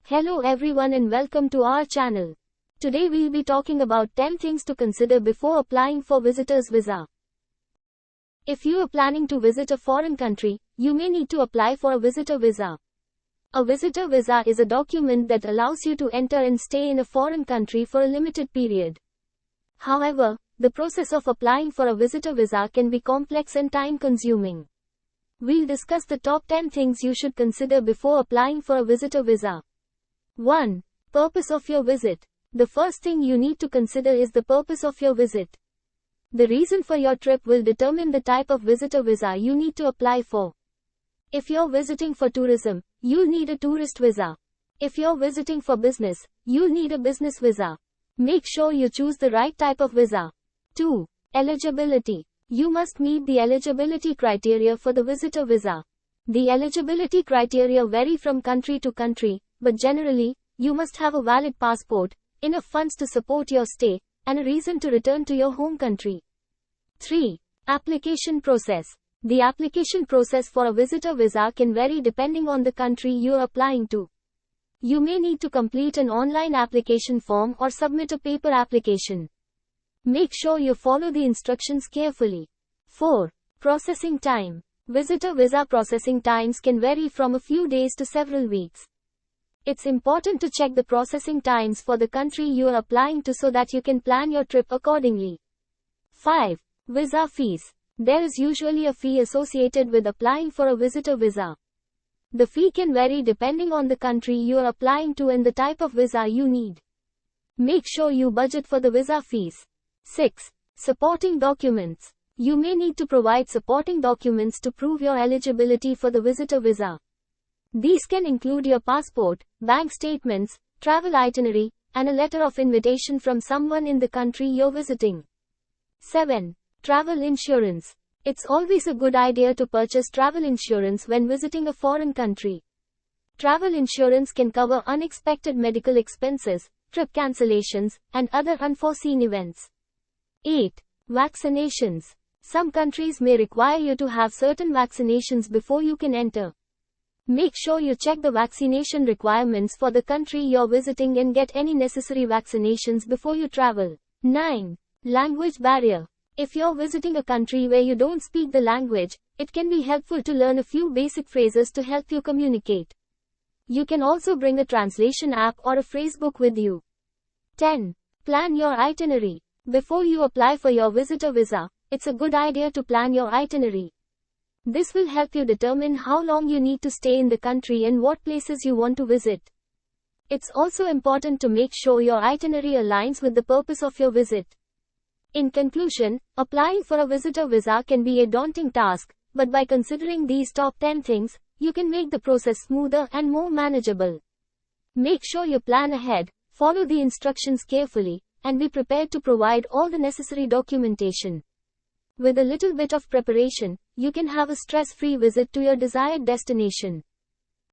Hello everyone and welcome to our channel. Today we'll be talking about 10 things to consider before applying for visitor's visa. If you are planning to visit a foreign country, you may need to apply for a visitor visa. A visitor visa is a document that allows you to enter and stay in a foreign country for a limited period. However, the process of applying for a visitor visa can be complex and time-consuming. We'll discuss the top 10 things you should consider before applying for a visitor visa. 1. Purpose of your visit. The first thing you need to consider is the purpose of your visit. The reason for your trip will determine the type of visitor visa you need to apply for. If you're visiting for tourism, you'll need a tourist visa. If you're visiting for business, you'll need a business visa. Make sure you choose the right type of visa. 2. Eligibility. You must meet the eligibility criteria for the visitor visa. The eligibility criteria vary from country to country, but generally, you must have a valid passport, enough funds to support your stay, and a reason to return to your home country. 3. Application process. The application process for a visitor visa can vary depending on the country you are applying to. You may need to complete an online application form or submit a paper application. Make sure you follow the instructions carefully. 4. Processing time. Visitor visa processing times can vary from a few days to several weeks. It's important to check the processing times for the country you are applying to so that you can plan your trip accordingly. 5. Visa fees. There is usually a fee associated with applying for a visitor visa. The fee can vary depending on the country you are applying to and the type of visa you need. Make sure you budget for the visa fees. 6. Supporting documents. You may need to provide supporting documents to prove your eligibility for the visitor visa. These can include your passport, bank statements, travel itinerary, and a letter of invitation from someone in the country you're visiting. 7. Travel insurance. It's always a good idea to purchase travel insurance when visiting a foreign country. Travel insurance can cover unexpected medical expenses, trip cancellations, and other unforeseen events. 8. Vaccinations. Some countries may require you to have certain vaccinations before you can enter. Make sure you check the vaccination requirements for the country you're visiting and get any necessary vaccinations before you travel. 9. Language barrier. If you're visiting a country where you don't speak the language, it can be helpful to learn a few basic phrases to help you communicate. You can also bring a translation app or a phrasebook with you. 10. Plan your itinerary. Before you apply for your visitor visa, it's a good idea to plan your itinerary. This will help you determine how long you need to stay in the country and what places you want to visit. It's also important to make sure your itinerary aligns with the purpose of your visit. In conclusion, applying for a visitor visa can be a daunting task, but by considering these top 10 things, you can make the process smoother and more manageable. Make sure you plan ahead, follow the instructions carefully, and be prepared to provide all the necessary documentation. With a little bit of preparation, you can have a stress-free visit to your desired destination.